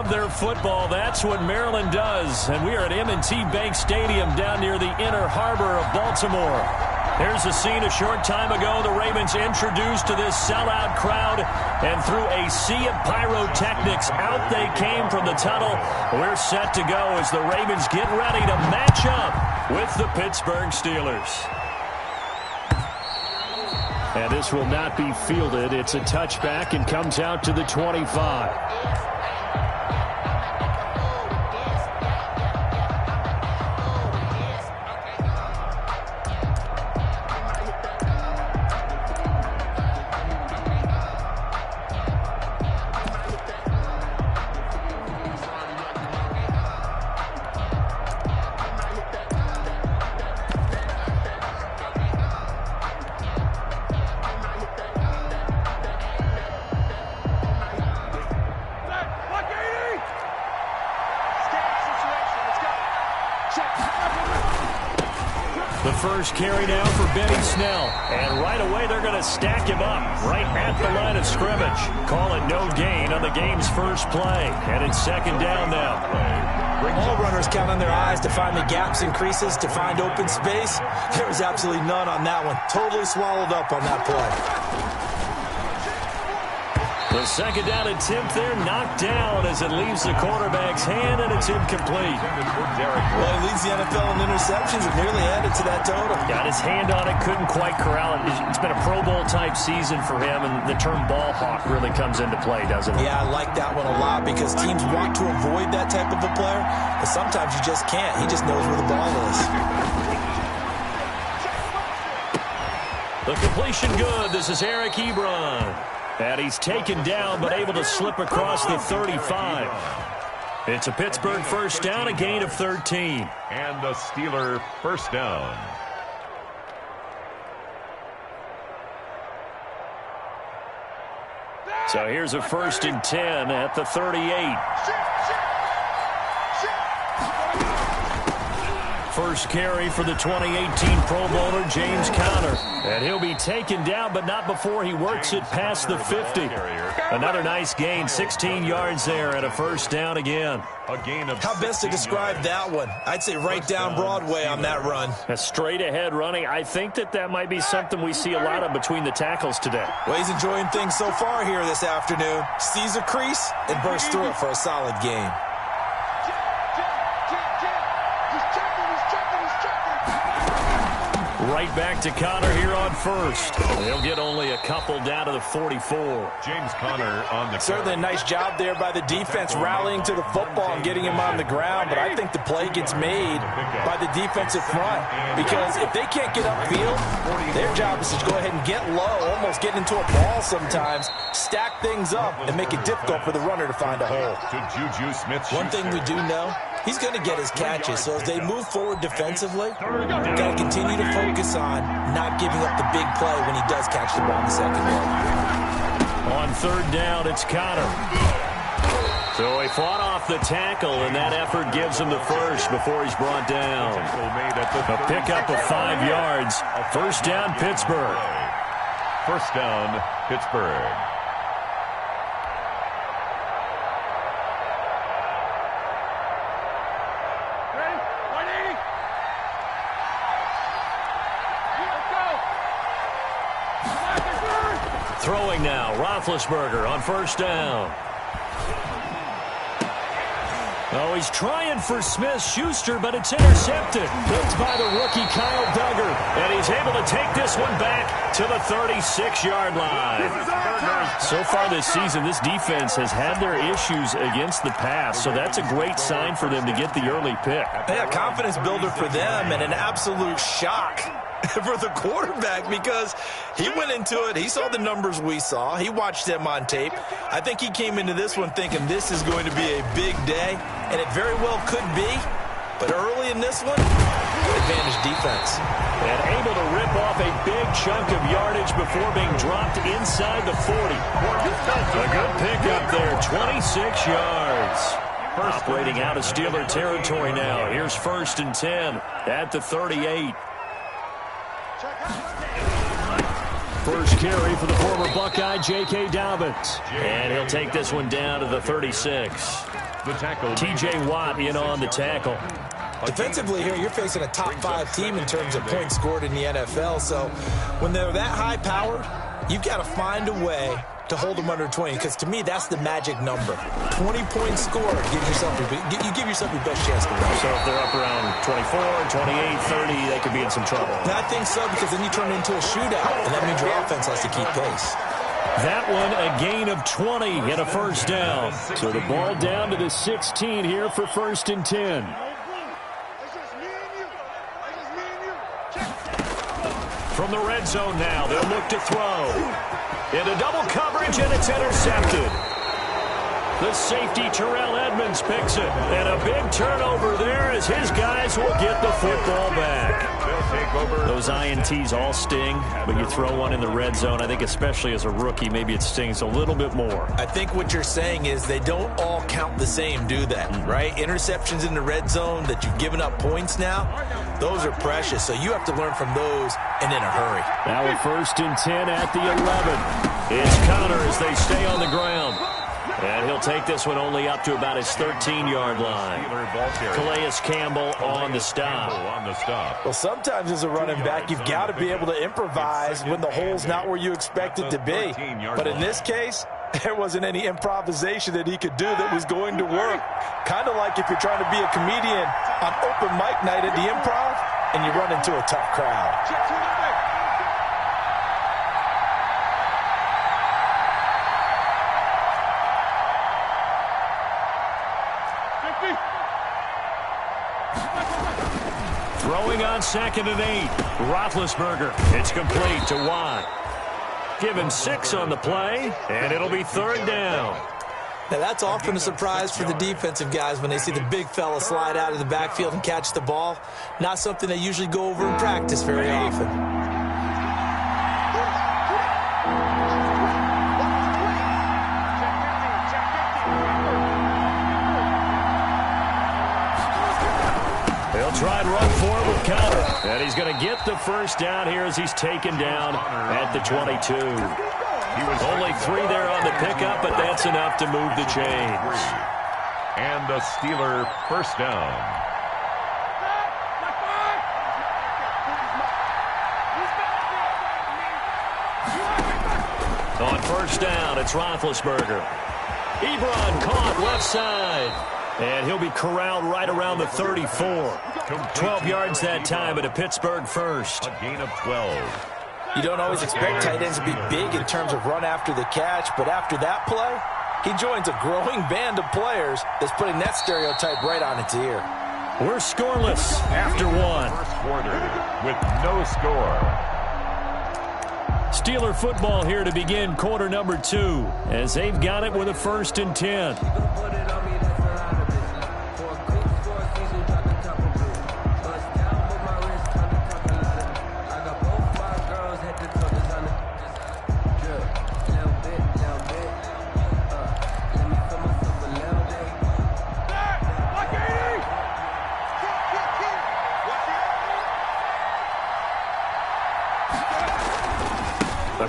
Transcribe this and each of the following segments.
love their football. That's what Maryland does. And we are at M&T Bank Stadium down near the Inner Harbor of Baltimore. Here's a scene a short time ago. The Ravens introduced to this sellout crowd, and through a sea of pyrotechnics, out they came from the tunnel. We're set to go as the Ravens get ready to match up with the Pittsburgh Steelers. And this will not be fielded. It's a touchback and comes out to the 25. The first carry now for Benny Snell. And right away they're going to stack him up right at the line of scrimmage. Call it no gain on the game's first play. And it's second down now. All runners count on their eyes to find the gaps and creases, to find open space. There was absolutely none on that one. Totally swallowed up on that play. The second down attempt there knocked down as it leaves the quarterback's hand, and it's incomplete. Well, he leads the NFL in interceptions and nearly added to that total. Got his hand on it, couldn't quite corral it. It's been a Pro Bowl-type season for him, and the term ball hawk really comes into play, doesn't it? Yeah, I like that one a lot because teams want to avoid that type of a player, but sometimes you just can't. He just knows where the ball is. The completion good. This is Eric Ebron. And he's taken down but able to slip across the 35. It's a Pittsburgh first down, a gain of 13. And the Steeler first down. So here's a 1st and 10 at the 38. First carry for the 2018 Pro Bowler, James Conner. And he'll be taken down, but not before he works it past the 50. Another nice gain, 16 yards there, and a first down again. A gain of How best to describe that one? I'd say right down Broadway on that run. A straight-ahead running. I think that might be something we see a lot of between the tackles today. Well, he's enjoying things so far here this afternoon. Sees a crease and bursts through it for a solid gain. Right back to Conner here on first. They'll get only a couple down to the 44. James Conner on the Certainly a nice job there by the defense rallying to the football and getting him on the ground, but I think the play gets made by the defensive front because if they can't get upfield, their job is to go ahead and get low, almost get into a ball sometimes, stack things up, and make it difficult for the runner to find a hole. To Juju Smith-Schuster. One thing we do know, he's going to get his catches, so as they move forward defensively, got to continue to focus on not giving up the big play when he does catch the ball in the secondary. On third down, it's Conner. So he fought off the tackle, and that effort gives him the first before he's brought down. A pickup of 5 yards. First down, Pittsburgh. First down, Pittsburgh. Throwing now, Roethlisberger on first down. Oh, he's trying for Smith-Schuster, but it's intercepted. Picked by the rookie Kyle Duggar. And he's able to take this one back to the 36-yard line. So far this season, this defense has had their issues against the pass, so that's a great sign for them to get the early pick. Yeah, confidence builder for them and an absolute shock for the quarterback because he went into it. He saw the numbers we saw. He watched them on tape. I think he came into this one thinking this is going to be a big day, and it very well could be. But early in this one, advantage defense. And able to rip off a big chunk of yardage before being dropped inside the 40. A good pickup there, 26 yards. Operating out of Steeler territory now. Here's 1st and 10 at the 38. First carry for the former Buckeye, J.K. Dobbins. And he'll take this one down to the 36. The tackle. T.J. Watt in on the tackle. Defensively here, you're facing a top-5 team in terms of points scored in the NFL. So when they're that high power, you've got to find a way to hold them under 20, because to me, that's the magic number. 20 points scored, you give yourself your best chance to win. So if they're up around 24, 28, 30, they could be in some trouble. I think so, because then you turn it into a shootout, and that means your offense has to keep pace. That one, a gain of 20 and a first down. So the ball down to the 16 here for 1st and 10. From the red zone now, they'll look to throw. Into double coverage, and it's intercepted. The safety, Terrell Edmonds, picks it. And a big turnover there as his guys will get the football back. Those INTs all sting, but you throw one in the red zone, I think especially as a rookie, maybe it stings a little bit more. I think what you're saying is they don't all count the same, do that, right? Interceptions in the red zone that you've given up points now, those are precious, so you have to learn from those and in a hurry. Now with 1st and 10 at the 11. It's Connor as they stay on the ground. And he'll take this one only up to about his 13-yard line. Calais Campbell on the stop. Well, sometimes as a running back, you've got to be able to improvise when the hole's not where you expect it to be. But in this case, there wasn't any improvisation that he could do that was going to work. Kind of like if you're trying to be a comedian on open mic night at the Improv and you run into a tough crowd. Throwing on 2nd and 8. Roethlisberger. It's complete to Watt. Give him 6 on the play, and it'll be 3rd down. Now, that's often a surprise for the defensive guys when they see the big fella slide out of the backfield and catch the ball. Not something they usually go over in practice very often. Try and run forward with Connor. And he's going to get the first down here as he's taken down at the 22. Only 3 there on the pickup, but that's enough to move the chains. And the Steeler first down. On 1st down, it's Roethlisberger. Ebron caught left side. And he'll be corralled right around the 34. 12 yards that time at a Pittsburgh first. A gain of 12. You don't always expect tight ends to be big in terms of run after the catch, but after that play, he joins a growing band of players that's putting that stereotype right on its ear. We're scoreless after 1. First quarter with no score. Steeler football here to begin quarter number 2 as they've got it with a 1st and 10.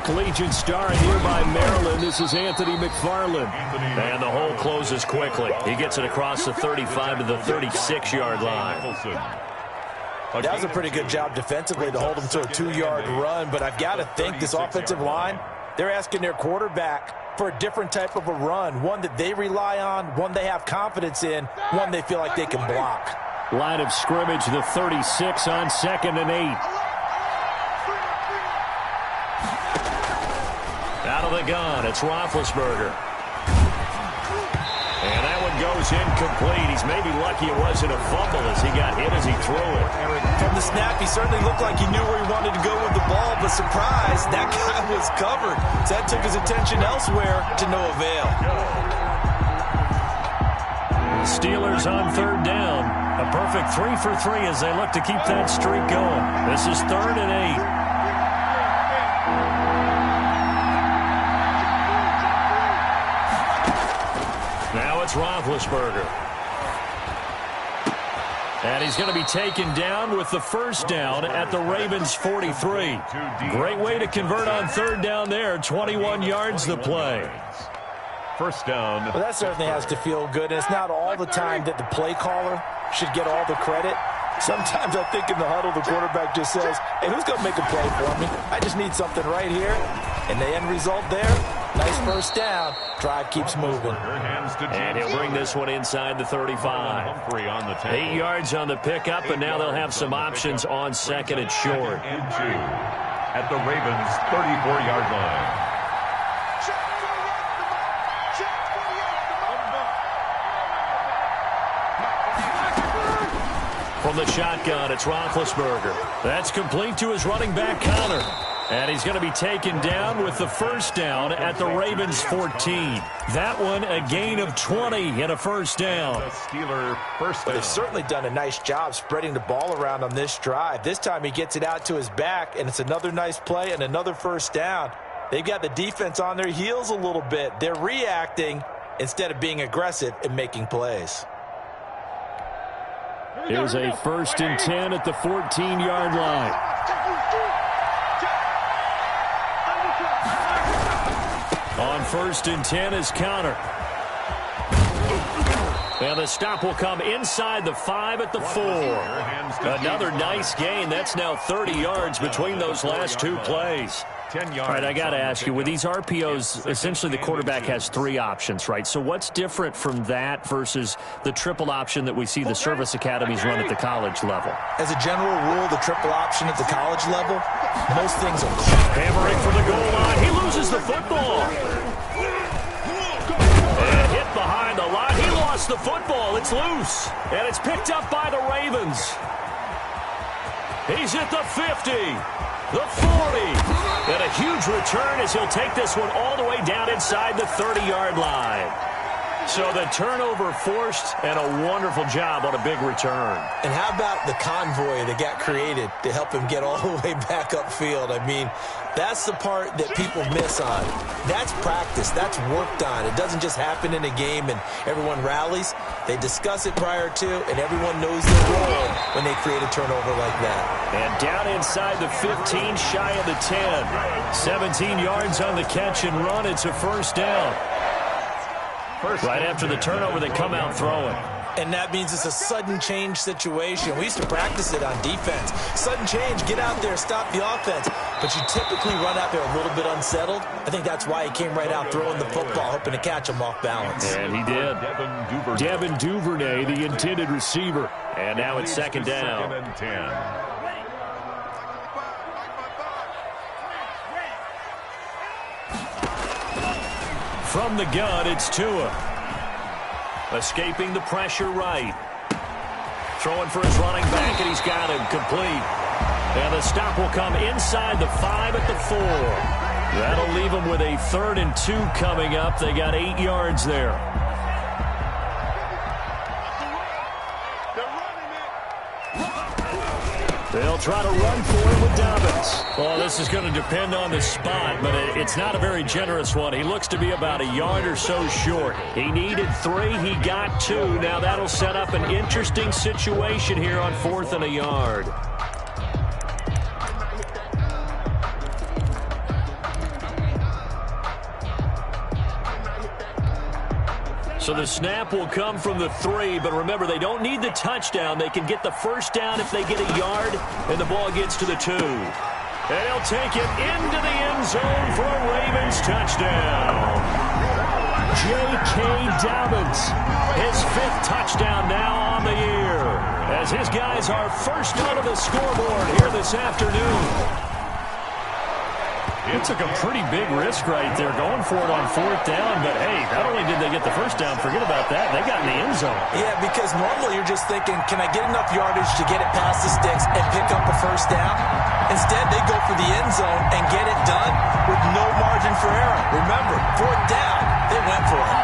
Collegiate star here by Maryland. This is Anthony McFarland. And the hole closes quickly. He gets it across the 35 to the 36-yard line. That was a pretty good job defensively to hold him to a 2-yard run, but I've got to think this offensive line, they're asking their quarterback for a different type of a run, one that they rely on, one they have confidence in, one they feel like they can block. Line of scrimmage, the 36 on 2nd and 8. Out of the gun, it's Roethlisberger. And that one goes incomplete. He's maybe lucky it wasn't a fumble as he got hit as he threw it. From the snap, he certainly looked like he knew where he wanted to go with the ball, but surprise, that guy was covered. So that took his attention elsewhere to no avail. Steelers on 3rd down. A perfect 3 for 3 as they look to keep that streak going. This is 3rd and 8. Now it's Roethlisberger. And he's going to be taken down with the first down at the Ravens' 43. Great way to convert on 3rd down there. 21 yards the play. first down. Well, that certainly has to feel good, and it's not all the time that the play caller should get all the credit. Sometimes I think in the huddle, the quarterback just says, hey, who's going to make a play for me? I just need something right here. And the end result there, nice first down. Drive keeps moving. And he'll bring this one inside the 35. 8 yards on the pickup, and now they'll have some options on second and short. And 2 at the Ravens' 34-yard line. From the shotgun, it's Roethlisberger. That's complete to his running back, Connor. And he's going to be taken down with the first down at the Ravens' 14. That one, a gain of 20 and a first down. The Steeler first down. They've certainly done a nice job spreading the ball around on this drive. This time he gets it out to his back, and it's another nice play and another first down. They've got the defense on their heels a little bit. They're reacting instead of being aggressive and making plays. Here's a 1st and 10 at the 14-yard line. On 1st and 10 is Connor. And the stop will come inside the 5 at the 4. Another nice gain. That's now 30 yards between those last 2 plays. 10 yards. All right, I got to ask you, with these RPOs, essentially the quarterback has 3 options, right? So what's different from that versus the triple option that we see the service academies run at the college level? As a general rule, the triple option at the college level, most things are hammering for the goal line. He loses the football. And hit behind the line. He lost the football. It's loose. And it's picked up by the Ravens. He's at the 50. The 40. And a huge return as he'll take this one all the way down inside the 30-yard line. So the turnover forced, and a wonderful job on a big return. And how about the convoy that got created to help him get all the way back upfield? I mean, that's the part that people miss on. That's practice. That's worked on. It doesn't just happen in a game and everyone rallies. They discuss it prior to, and everyone knows their role when they create a turnover like that. And down inside the 15, shy of the 10. 17 yards on the catch and run. It's a first down. Right after the turnover, they come out throwing. And that means it's a sudden change situation. We used to practice it on defense. Sudden change, get out there, stop the offense. But you typically run out there a little bit unsettled. I think that's why he came right out throwing the football, hoping to catch him off balance. And he did. Devon Duvernay, the intended receiver. And now it's second down. 2nd and 10. From the gun, it's Tua. Escaping the pressure right. Throwing for his running back, and he's got him complete. And the stop will come inside the 5 at the 4. That'll leave him with a 3rd and 2 coming up. They got 8 yards there. They'll try to run for it with Dobbins. Well, this is going to depend on the spot, but it's not a very generous one. He looks to be about a yard or so short. He needed 3. He got 2. Now that'll set up an interesting situation here on 4th and a yard. So the snap will come from the 3, but remember, they don't need the touchdown. They can get the first down if they get a yard, and the ball gets to the 2. And he'll take it into the end zone for a Ravens touchdown. J.K. Dobbins, his 5th touchdown now on the year, as his guys are first out of the scoreboard here this afternoon. It took a pretty big risk right there going for it on 4th down, but hey, not only did they get the first down, forget about that, they got in the end zone. Yeah, because normally you're just thinking, can I get enough yardage to get it past the sticks and pick up a first down? Instead, they go for the end zone and get it done with no margin for error. Remember, 4th down, they went for it.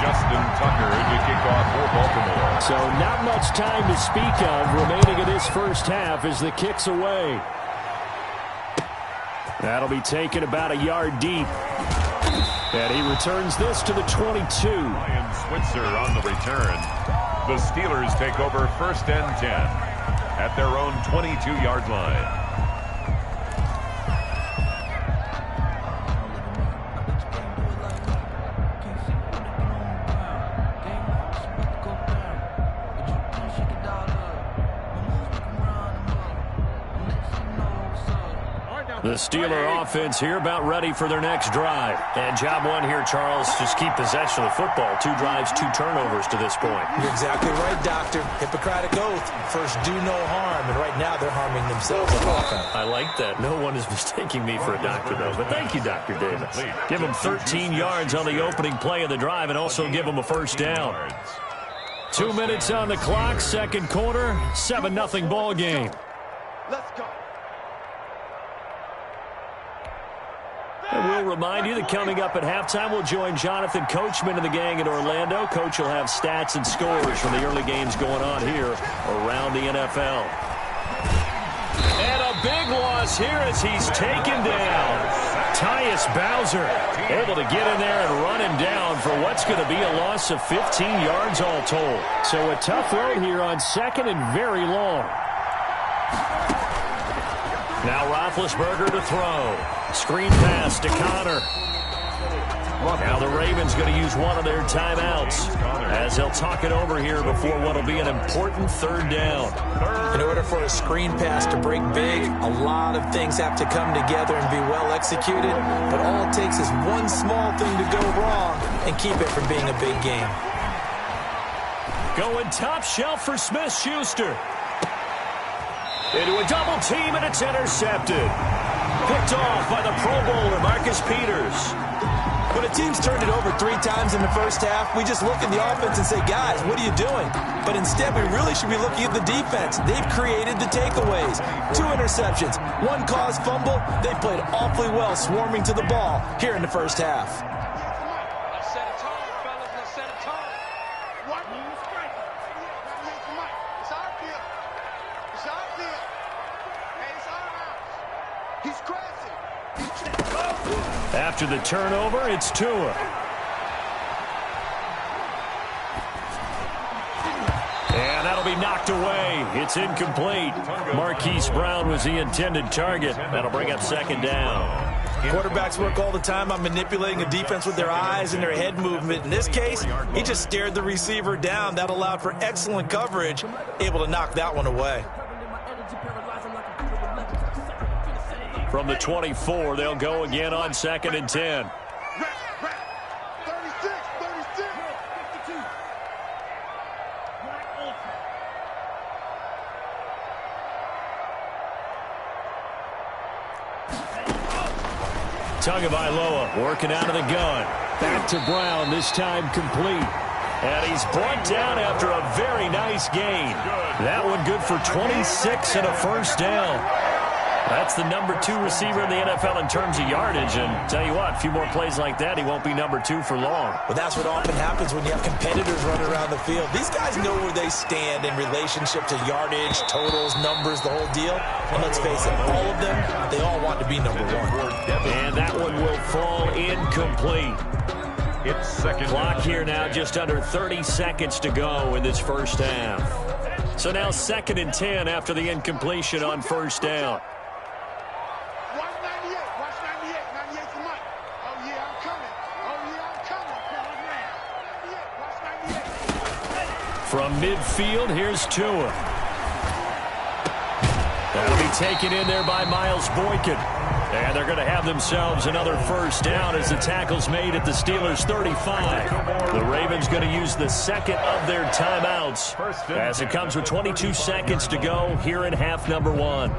Justin Tucker to kick off for Baltimore. So not much time to speak of remaining in this first half as the kick's away. That'll be taken about a yard deep. And he returns this to the 22. Ryan Switzer on the return. The Steelers take over 1st and 10 at their own 22-yard line. Steeler offense here about ready for their next drive. And job one here, Charles, just keep possession of the football. 2 drives, 2 turnovers to this point. You're exactly right, Doctor. Hippocratic oath. First, do no harm. And right now, they're harming themselves on offense. I like that. No one is mistaking me for a doctor, though. But thank you, Dr. Davis. Give them 13 yards on the opening play of the drive and also give them a first down. 2 minutes on the clock, second quarter, 7-0 ball game. Let's go. And we'll remind you that coming up at halftime, we'll join Jonathan Coachman and the gang in Orlando. Coach will have stats and scores from the early games going on here around the NFL. And a big loss here as he's taken down. Tyus Bowser able to get in there and run him down for what's going to be a loss of 15 yards all told. So a tough road here on second and very long. Now Roethlisberger to throw. Screen pass to Connor. Now the Ravens going to use one of their timeouts as they'll talk it over here before what will be an important third down. In order for a screen pass to break big, a lot of things have to come together and be well executed. But all it takes is one small thing to go wrong and keep it from being a big game. Going top shelf for Smith-Schuster. Into a double team, and it's intercepted. Picked off by the Pro Bowler, Marcus Peters. When a team's turned it over 3 times in the first half, we just look at the offense and say, guys, what are you doing? But instead, we really should be looking at the defense. They've created the takeaways. 2 interceptions, 1 caused fumble. They played awfully well swarming to the ball here in the first half. Let's set a tone, fellas. Let's set a tone. What? It's our field. It's our field. Hey, it's our house. He's crazy. After the turnover, it's Tua. And that'll be knocked away. It's incomplete. Marquise Brown was the intended target. That'll bring up second down. Quarterbacks work all the time on manipulating a defense with their eyes and their head movement. In this case, he just stared the receiver down. That allowed for excellent coverage, able to knock that one away. From the 24, they'll go again on second and 10. 36, 36. Tagovailoa working out of the gun. Back to Brown, this time complete. And he's brought down after a very nice gain. That one good for 26 and a first down. That's the number 2 receiver in the NFL in terms of yardage. And tell you what, a few more plays like that, he won't be number 2 for long. Well, that's what often happens when you have competitors running around the field. These guys know where they stand in relationship to yardage, totals, numbers, the whole deal. And let's face it, all of them, they all want to be number 1. And that one will fall incomplete. It's second. Clock here now, just under 30 seconds to go in this first half. So now second and 10 after the incompletion on first down. From midfield, here's Tua. That'll be taken in there by Miles Boykin. And they're going to have themselves another first down as the tackle's made at the Steelers' 35. The Ravens going to use the second of their timeouts as it comes with 22 seconds to go here in half number 1.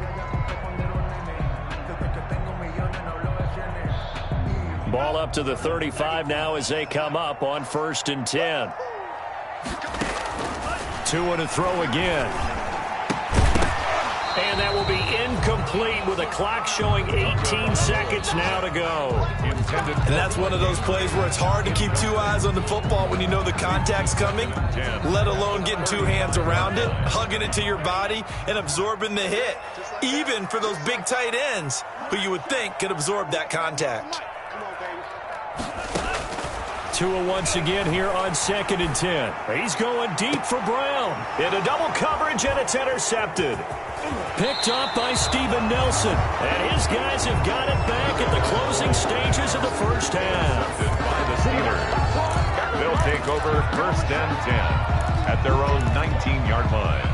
Ball up to the 35 now as they come up on first and 10. Tua to throw again. And that will be incomplete with a clock showing 18 seconds now to go. And that's one of those plays where it's hard to keep 2 eyes on the football when you know the contact's coming, let alone getting 2 hands around it, hugging it to your body, and absorbing the hit, even for those big tight ends who you would think could absorb that contact. Tua once again here on second and 10. He's going deep for Brown. Into double coverage, and it's intercepted. Picked up by Steven Nelson. And his guys have got it back at the closing stages of the first half. By the Steelers. They'll take over first and 10 at their own 19-yard line.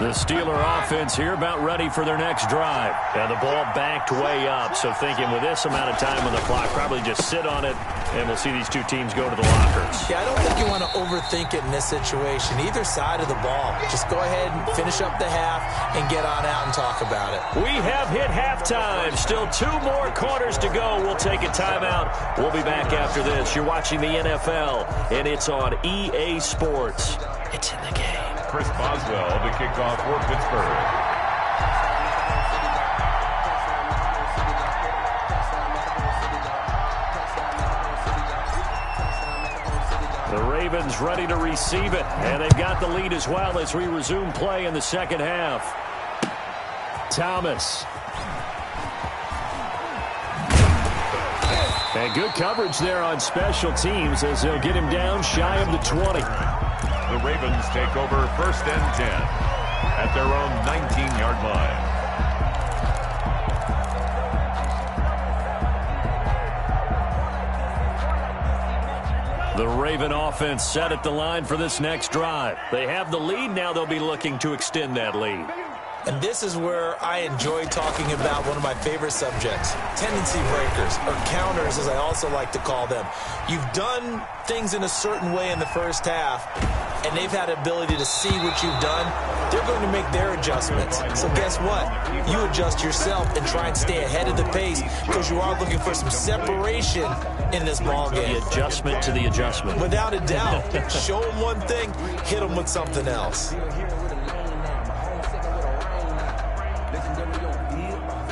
The Steeler offense here about ready for their next drive. And the ball backed way up, so thinking with this amount of time on the clock, probably just sit on it, and we'll see these two teams go to the lockers. Yeah, I don't think you want to overthink it in this situation. Either side of the ball. Just go ahead and finish up the half and get on out and talk about it. We have hit halftime. Still 2 more quarters to go. We'll take a timeout. We'll be back after this. You're watching the NFL, and it's on EA Sports. It's in the game. Chris Boswell to kick off for Pittsburgh. The Ravens ready to receive it, and they've got the lead as well as we resume play in the second half. Thomas. And good coverage there on special teams as they'll get him down shy of the 20. The Ravens take over 1st and 10 at their own 19-yard line. The Raven offense set at the line for this next drive. They have the lead. Now they'll be looking to extend that lead. And this is where I enjoy talking about one of my favorite subjects, tendency breakers, or counters as I also like to call them. You've done things in a certain way in the first half, and they've had the ability to see what you've done. They're going to make their adjustments. So guess what? You adjust yourself and try and stay ahead of the pace because you are looking for some separation in this ball game. The adjustment to the adjustment. Without a doubt. Show them one thing, hit them with something else.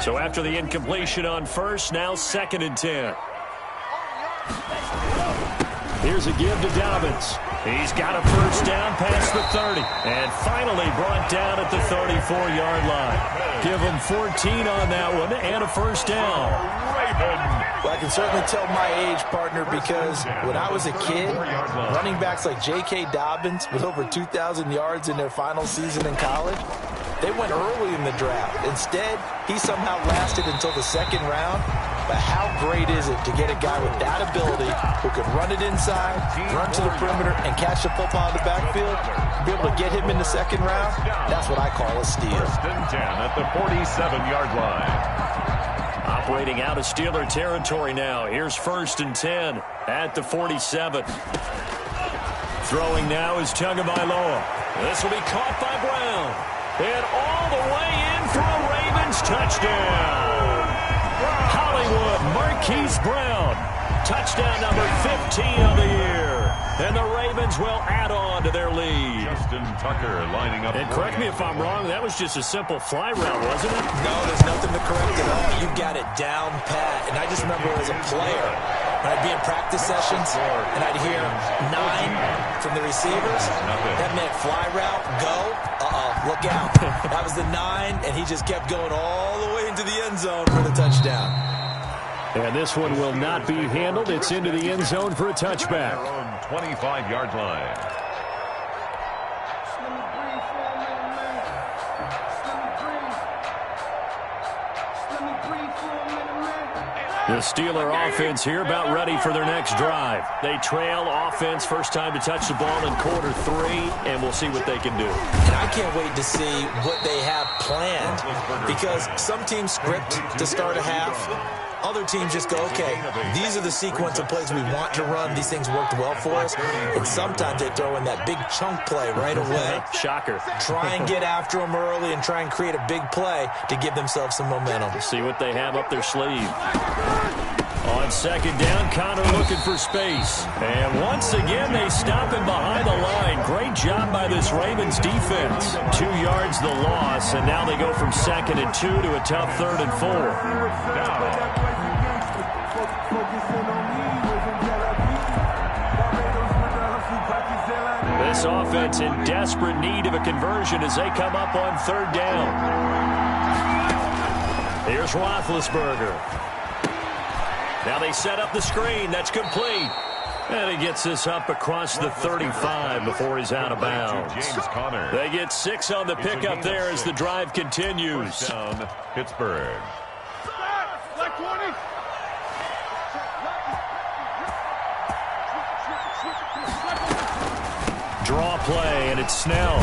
So after the incompletion on first, now 2nd and 10. Here's a give to Dobbins. He's got a first down past the 30. And finally brought down at the 34-yard line. Give him 14 on that one and a first down. Well, I can certainly tell my age, partner, because when I was a kid, running backs like J.K. Dobbins with over 2,000 yards in their final season in college, they went early in the draft. Instead, he somehow lasted until the 2nd round. But how great is it to get a guy with that ability who could run it inside, run to the perimeter, and catch the football in the backfield? Be able to get him in the 2nd round? That's what I call a steal. 1st and 10 at the 47-yard line. Operating out of Steeler territory now. Here's 1st and 10 at the 47. Throwing now is Tagovailoa. This will be caught by Brown. And all the way in for a Ravens touchdown. Hollywood Marquise Brown. Touchdown number 15 of the year. And the Ravens will add on to their lead. Justin Tucker lining up. And correct me if I'm wrong, that was just a simple fly route, wasn't it? No, there's nothing to correct at all. You've got it down pat. And I just remember as a player, when I'd be in practice sessions and I'd hear 9 from the receivers, that meant fly route, go, look out. That was the 9, and he just kept going all the way into the end zone for the touchdown. And this one will not be handled. It's into the end zone for a touchback. 25-yard line. The Steeler offense here about ready for their next drive. They trail offense, first time to touch the ball in quarter 3, and we'll see what they can do. And I can't wait to see what they have planned because some teams script to start a half. Other teams just go, okay, these are the sequence of plays we want to run. These things worked well for us. And sometimes they throw in that big chunk play right away. Shocker. Try and get after them early and try and create a big play to give themselves some momentum. See what they have up their sleeve. On 2nd down, Connor looking for space. And once again, they stop him behind the line. Great job by this Ravens defense. 2 yards the loss, and now they go from 2nd and 2 to a tough 3rd and 4. This offense in desperate need of a conversion as they come up on 3rd down. Here's Roethlisberger. Now they set up the screen. That's complete. And he gets this up across the 35 before he's out of bounds. They get 6 on the pickup there as the drive continues. Down, Pittsburgh. Draw play, and it's Snell.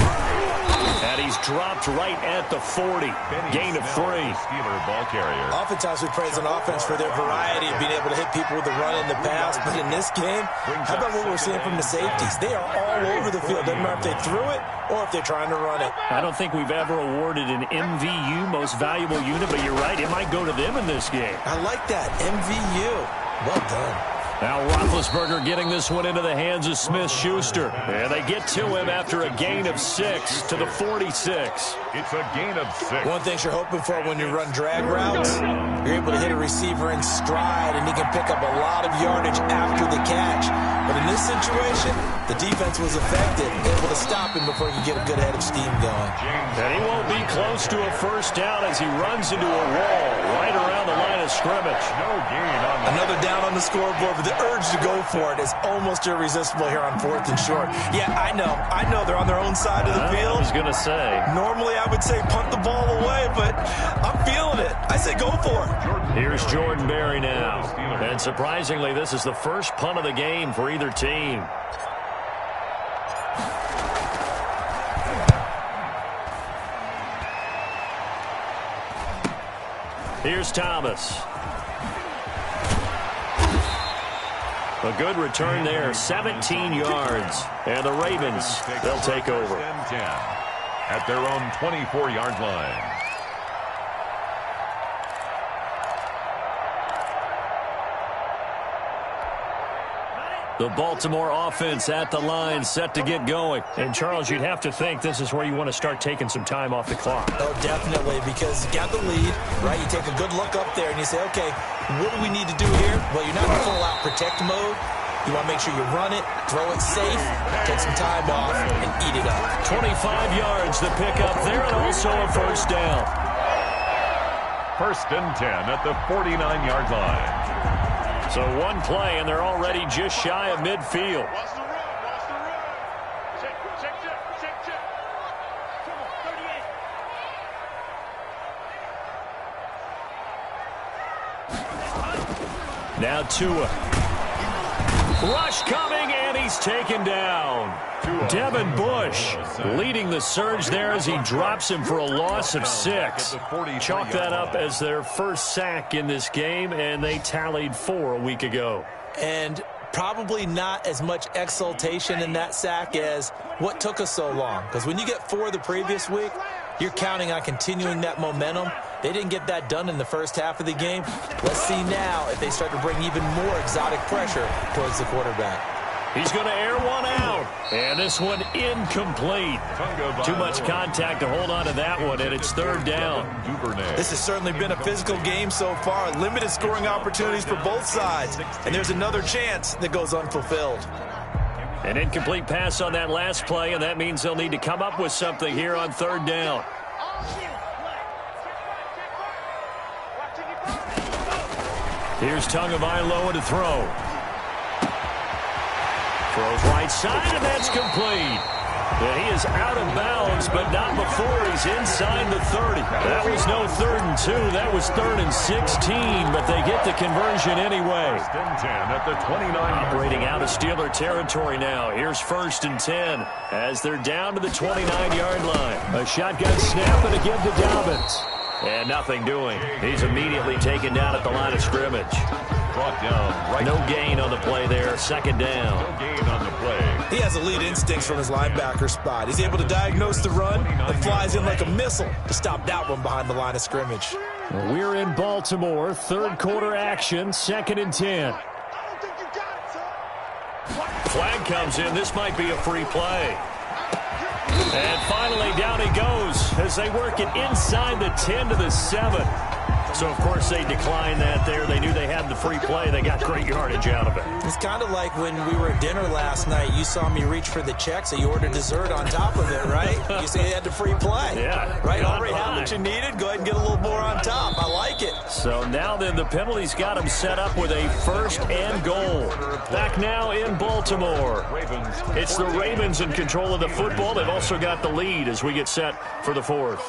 And he he's dropped right at the 40. Gain of 3. Steeler ball carrier. Oftentimes we praise an offense for their variety of being able to hit people with the run and the pass, but in this game, how about what we're seeing from the safeties? They are all over the field. Doesn't matter if they threw it or if they're trying to run it. I don't think we've ever awarded an MVU, most valuable unit, but you're right, it might go to them in this game. I like that, MVU. Well done. Now Roethlisberger getting this one into the hands of Smith-Schuster. And they get to him after a gain of 6 to the 46. It's a gain of 6. One thing you're hoping for when you run drag routes, you're able to hit a receiver in stride, and he can pick up a lot of yardage after the catch. But in this situation, the defense was effective, able to stop him before he could get a good head of steam going. And he won't be close to a first down as he runs into a wall right around the line of scrimmage. No gain on the Another down on the scoreboard, but the urge to go for it is almost irresistible here on 4th and short. Yeah, I know they're on their own side of the field. I was going to say. Normally I would say punt the ball away, but I'm feeling it. I say go for it. Here's Jordan Berry now. And surprisingly, this is the first punt of the game for either team. Here's Thomas. A good return there, 17 yards. And the Ravens, they'll take over. 10 at their own 24-yard line. The Baltimore offense at the line, set to get going. And, Charles, you'd have to think this is where you want to start taking some time off the clock. Oh, definitely, because you got the lead, right? You take a good look up there and you say, okay, what do we need to do here? Well, you're not in full-out protect mode. You want to make sure you run it, throw it safe, take some time off, and eat it up. 25 yards to pick up there, and also a first down. 1st and 10 at the 49-yard line. So one play, and they're already just shy of midfield. Watch the run. Watch the run. Check. Come on, 38. Now Tua. Rush coming, and he's taken down. Devin Bush leading the surge there as he drops him for a loss of 6. Chalk that up as their first sack in this game, and they tallied 4 a week ago. And probably not as much exultation in that sack as what took us so long. Because when you get 4 the previous week, you're counting on continuing that momentum. They didn't get that done in the first half of the game. Let's see now if they start to bring even more exotic pressure towards the quarterback. He's going to air one out. And this one incomplete. Too much contact to hold on to that one, and it's 3rd down. This has certainly been a physical game so far. Limited scoring opportunities for both sides. And there's another chance that goes unfulfilled. An incomplete pass on that last play, and that means they'll need to come up with something here on 3rd down. Here's Tagovailoa to throw. Throws right side, and that's complete. And he is out of bounds, but not before he's inside the 30. That was no 3rd and 2. That was 3rd and 16, but they get the conversion anyway. 1st and 10 at the 29. Operating out of Steeler territory now. Here's 1st and 10 as they're down to the 29-yard line. A shotgun snap and again to Dobbins. And nothing doing. He's immediately taken down at the line of scrimmage. Brought down right. No gain on the play there. 2nd down. No gain on the play. He has elite instincts from his linebacker spot. He's able to diagnose the run and flies in like a missile to stop that one behind the line of scrimmage. We're in Baltimore. 3rd quarter action. 2nd and 10. Flag comes in. This might be a free play. And finally, down he goes as they work it inside the 10 to the 7. So, of course, they declined that there. They knew they had the free play. They got great yardage out of it. It's kind of like when we were at dinner last night. You saw me reach for the check, so you ordered dessert on top of it, right? You see, you had the free play. Yeah. Right? Already had what you needed. Go ahead and get a little more on top. I like it. So now then, the penalties got him set up with a 1st and goal. Back now in Baltimore. It's the Ravens in control of the football. They've also got the lead as we get set for the 4th.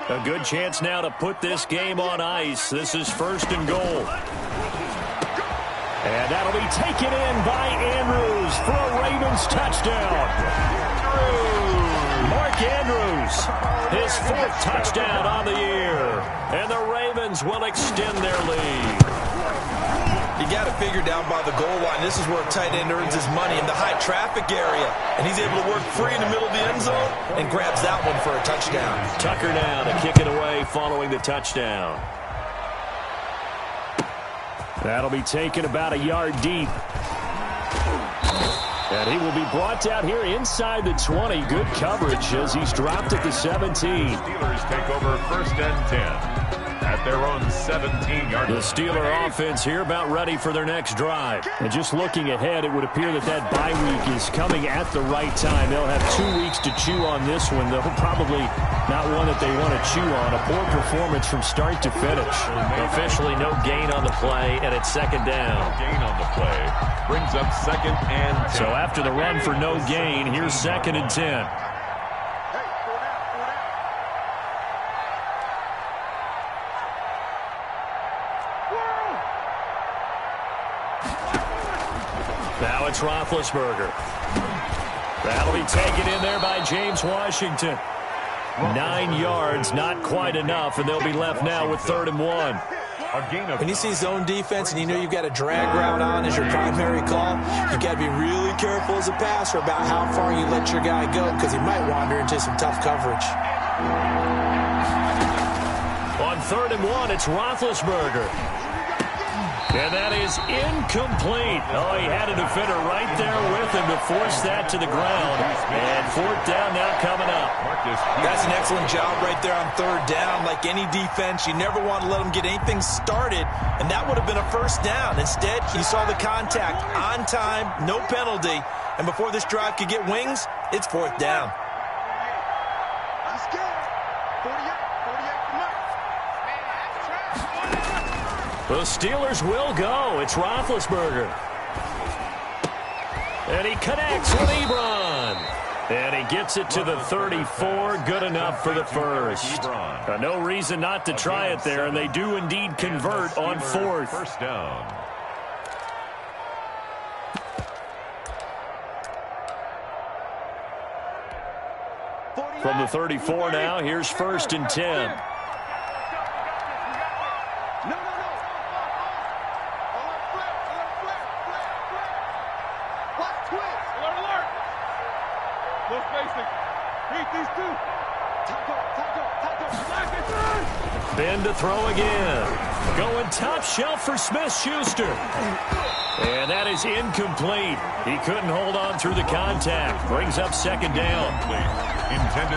A good chance now to put this game on ice. This is 1st and goal. And that'll be taken in by Andrews for a Ravens touchdown. Mark Andrews, his 4th touchdown on the year. And the Ravens will extend their lead. You got to figure down by the goal line. This is where a tight end earns his money, in the high traffic area. And he's able to work free in the middle of the end zone and grabs that one for a touchdown. Tucker now to kick it away following the touchdown. That'll be taken about a yard deep. And he will be brought down here inside the 20. Good coverage as he's dropped at the 17. Steelers take over 1st and 10 at their own 17-yard line. The Steeler offense here about ready for their next drive. And just looking ahead, it would appear that bye week is coming at the right time. They'll have 2 weeks to chew on this one, though probably not one that they want to chew on. A poor performance from start to finish. Officially no gain on the play, and it's 2nd down. No gain on the play brings up 2nd and 10. So after the run for no gain, here's 2nd and 10. Now it's Roethlisberger. That'll be taken in there by James Washington. 9 yards, not quite enough, and they'll be left now with 3rd and 1. When you see zone defense and you know you've got a drag route on as your primary call, you've got to be really careful as a passer about how far you let your guy go, because he might wander into some tough coverage. On 3rd and 1, it's Roethlisberger. And that is incomplete. Oh, he had a defender right there with him to force that to the ground. And 4th down now coming up. That's an excellent job right there on 3rd down. Like any defense, you never want to let them get anything started, and that would have been a 1st down. Instead, you saw the contact on time, no penalty, and before this drive could get wings, it's 4th down. The Steelers will go. It's Roethlisberger. And he connects with Ebron. And he gets it to the 34. Good enough for the 1st. No reason not to try it there, and they do indeed convert on 4th. 1st down. From the 34 now, here's 1st and 10. Ben to throw again. Going top shelf for Smith-Schuster. And that is incomplete. He couldn't hold on through the contact. Brings up 2nd down.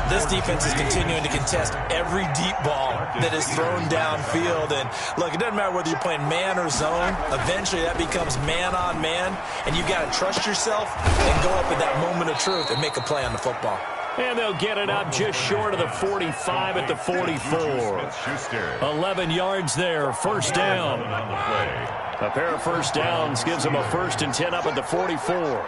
This defense is continuing to contest every deep ball that is thrown downfield. And look, it doesn't matter whether you're playing man or zone. Eventually that becomes man on man. And you've got to trust yourself and go up at that moment of truth and make a play on the football. And they'll get it up just short of the 45 at the 44. 11 yards there, 1st down. A pair of 1st downs gives them a 1st and 10 up at the 44.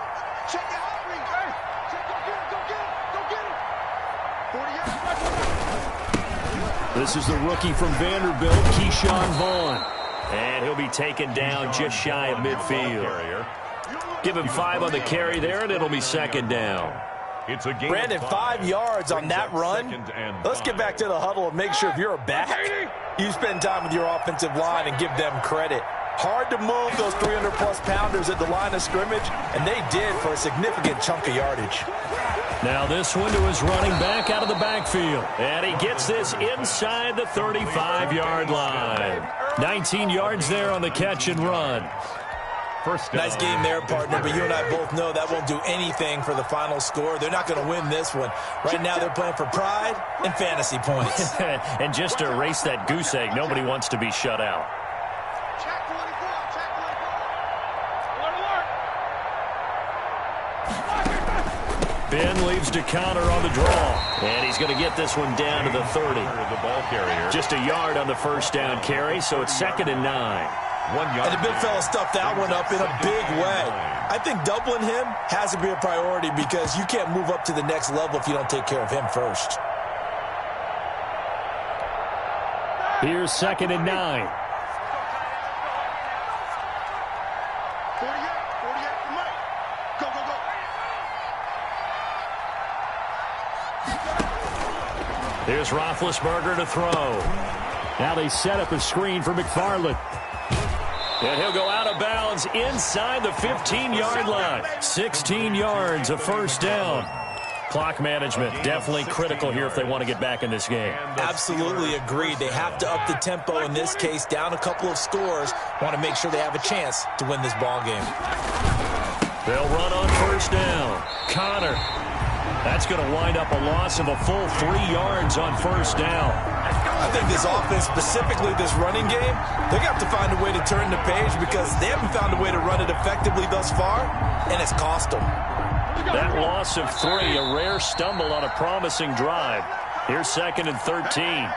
This is the rookie from Vanderbilt, Keyshawn Vaughn. And he'll be taken down just shy of midfield. Give him 5 on the carry there, and it'll be 2nd down. It's a game. Brandon, 5 yards on that run. Let's get back to the huddle and make sure if you're a back, you spend time with your offensive line and give them credit. Hard to move those 300-plus pounders at the line of scrimmage, and they did for a significant chunk of yardage. Now this one to his running back out of the backfield. And he gets this inside the 35-yard line. 19 yards there on the catch and run. Nice game there, partner, but you and I both know that won't do anything for the final score. They're not going to win this one. Right now they're playing for pride and fantasy points. And just to erase that goose egg, nobody wants to be shut out. Ben leaves to counter on the draw. And he's going to get this one down to the 30. The ball carrier. Just a yard on the 1st down carry, so it's 2nd and 9. 1 yard. And the big fella stuffed that one up in a big way. I think doubling him has to be a priority because you can't move up to the next level if you don't take care of him first. Here's 2nd and 9. Here's Roethlisberger to throw. Now they set up a screen for McFarland. And he'll go out of bounds inside the 15-yard line. 16 yards, a first down. Clock management definitely critical here if they want to get back in this game. Absolutely agreed. They have to up the tempo in this case, down a couple of scores. Want to make sure they have a chance to win this ball game. They'll run on first down. Connor. That's going to wind up a loss of a full 3 yards on first down. I think this offense, specifically this running game, they're going to have to find a way to turn the page because they haven't found a way to run it effectively thus far, and it's cost them. That loss of 3, a rare stumble on a promising drive. Here's 2nd and 13.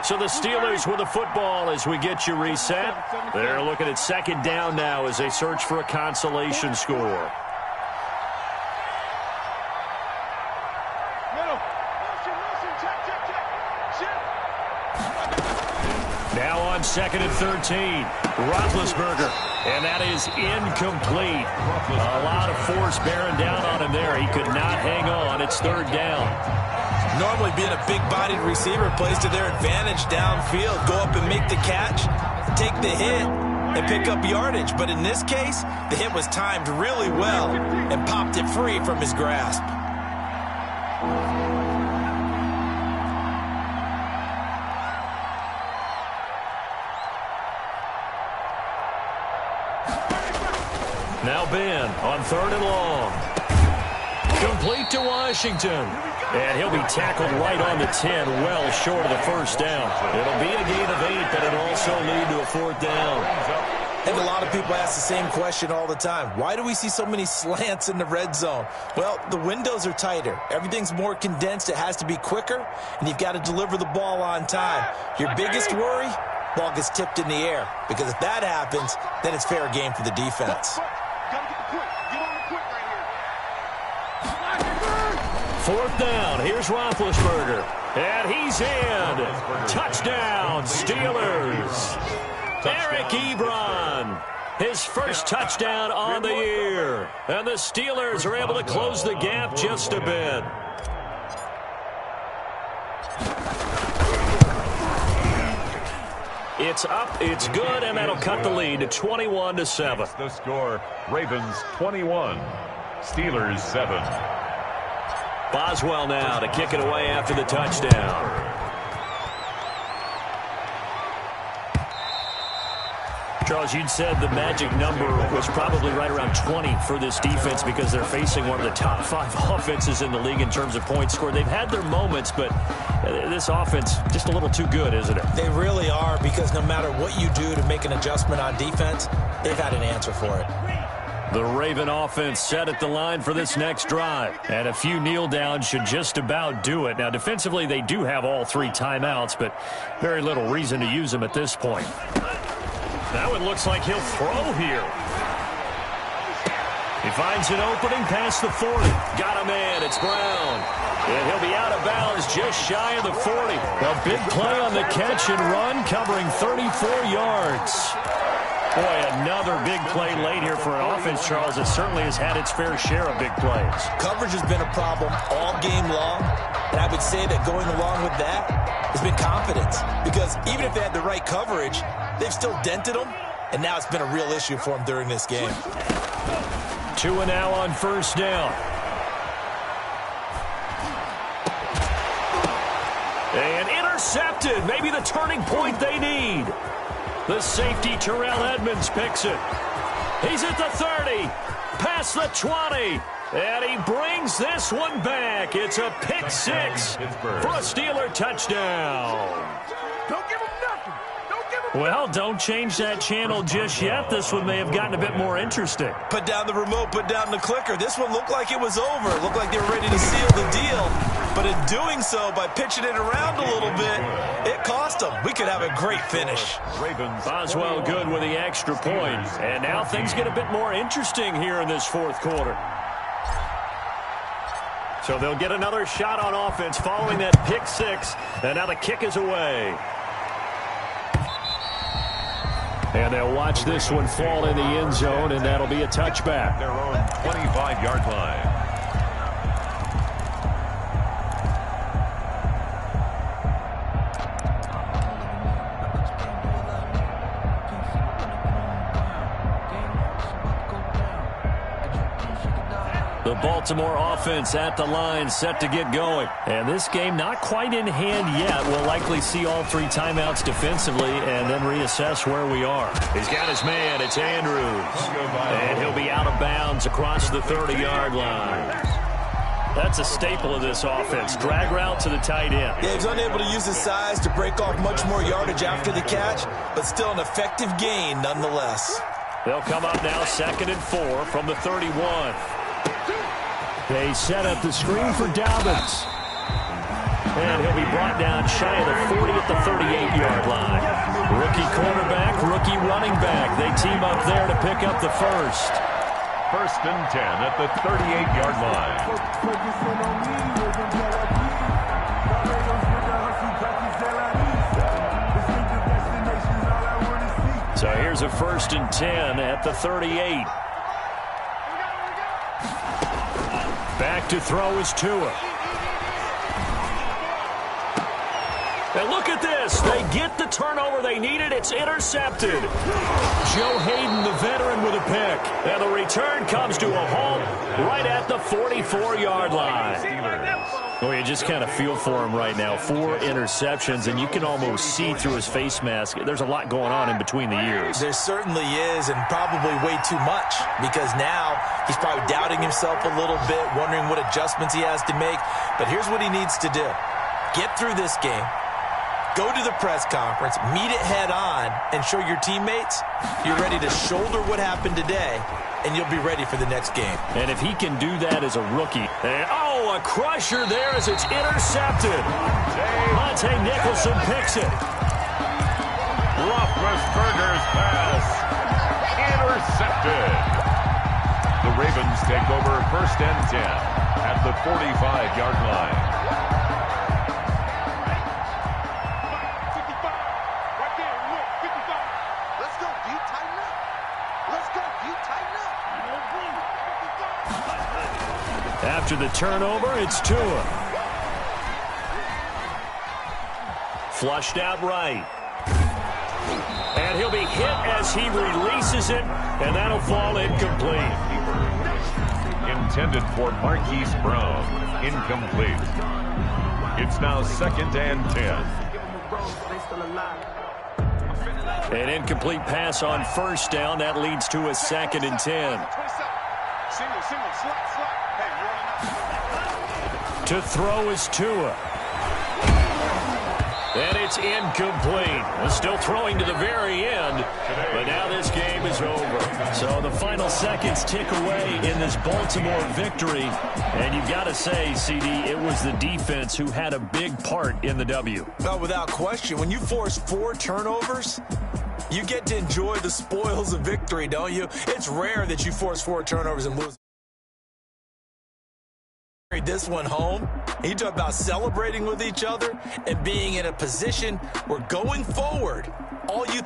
So the Steelers with the football as we get you reset. They're looking at 2nd down now as they search for a consolation score. Now on 2nd and 13. Roethlisberger. And that is incomplete. A lot of force bearing down on him there. He could not hang on. It's 3rd down. Normally being a big-bodied receiver plays to their advantage downfield. Go up and make the catch, take the hit, and pick up yardage. But in this case, the hit was timed really well and popped it free from his grasp. Now Ben on 3rd and long. Complete to Washington. And he'll be tackled right on the 10, well short of the first down. It'll be a gain of 8, but it'll also lead to a 4th down. And a lot of people ask the same question all the time. Why do we see so many slants in the red zone? Well, the windows are tighter. Everything's more condensed. It has to be quicker, and you've got to deliver the ball on time. Your biggest worry? Ball gets tipped in the air. Because if that happens, then it's fair game for the defense. 4th down. Here's Roethlisberger. And he's in. Touchdown, Steelers. Eric Ebron. His first touchdown on the year. And the Steelers are able to close the gap just a bit. It's up, it's good, and that'll cut the lead to 21-7. The score, Ravens 21, Steelers 7. Boswell now to kick it away after the touchdown. Charles, you'd said the magic number was probably right around 20 for this defense because they're facing one of the top 5 offenses in the league in terms of points scored. They've had their moments, but this offense just a little too good, isn't it? They really are, because no matter what you do to make an adjustment on defense, they've had an answer for it. The Raven offense set at the line for this next drive. And a few kneel downs should just about do it. Now, defensively, they do have all 3 timeouts, but very little reason to use them at this point. Now it looks like he'll throw here. He finds an opening past the 40. Got a man. It's Brown. And he'll be out of bounds just shy of the 40. A big play on the catch and run, covering 34 yards. Boy, another big play late here for an offense, Charles, that certainly has had its fair share of big plays. Coverage has been a problem all game long, and I would say that going along with that has been confidence, because even if they had the right coverage, they've still dented them, and now it's been a real issue for them during this game. 2 and now on first down. And intercepted, maybe the turning point they need. The safety, Terrell Edmonds, picks it. He's at the 30, past the 20, and he brings this one back. It's a pick 6 for a Steeler touchdown. Don't give him nothing. Don't give him. Well, don't change that channel just yet. This one may have gotten a bit more interesting. Put down the remote, put down the clicker. This one looked like it was over. It looked like they were ready to seal the deal. But in doing so, by pitching it around a little bit, it cost them. We could have a great finish. Boswell good with the extra point. And now things get a bit more interesting here in this 4th quarter. So they'll get another shot on offense following that pick 6. And now the kick is away. And they'll watch this one fall in the end zone, and that'll be a touchback. Their own 25-yard line. The Baltimore offense at the line, set to get going. And this game not quite in hand yet. We'll likely see all 3 timeouts defensively and then reassess where we are. He's got his man. It's Andrews. And he'll be out of bounds across the 30-yard line. That's a staple of this offense. Drag route to the tight end. Yeah, he's unable to use his size to break off much more yardage after the catch, but still an effective gain nonetheless. They'll come up now 2nd and 4 from the 31. They set up the screen for Dobbins. And he'll be brought down shy of the 40 at the 38-yard line. Rookie quarterback, rookie running back. They team up there to pick up the first. 1st and 10 at the 38-yard line. So here's a 1st and 10 at the 38. Back to throw is Tua. And look at this. They get the turnover they needed. It's intercepted. Joe Hayden, the veteran, with a pick. And the return comes to a halt right at the 44-yard line. Well, you just kind of feel for him right now. 4 interceptions, and you can almost see through his face mask. There's a lot going on in between the ears. There certainly is, and probably way too much, because now he's probably doubting himself a little bit, wondering what adjustments he has to make. But here's what he needs to do. Get through this game. Go to the press conference, meet it head on, and show your teammates you're ready to shoulder what happened today, and you'll be ready for the next game. And if he can do that as a rookie. And, oh, a crusher there as it's intercepted. Monte Nicholson picks it. Roethlisberger's pass. Intercepted. The Ravens take over 1st and 10 at the 45-yard line. After the turnover, it's Tua. Flushed out right. And he'll be hit as he releases it, and that'll fall incomplete. Intended for Marquise Brown. Incomplete. It's now 2nd and 10. An incomplete pass on 1st down. That leads to a 2nd and 10. To throw is Tua. And it's incomplete. Still throwing to the very end, but now this game is over. So the final seconds tick away in this Baltimore victory. And you've got to say, CD, it was the defense who had a big part in the W. No, without question. When you force 4 turnovers, you get to enjoy the spoils of victory, don't you? It's rare that you force 4 turnovers and lose. This one home. He talked about celebrating with each other and being in a position where going forward, all you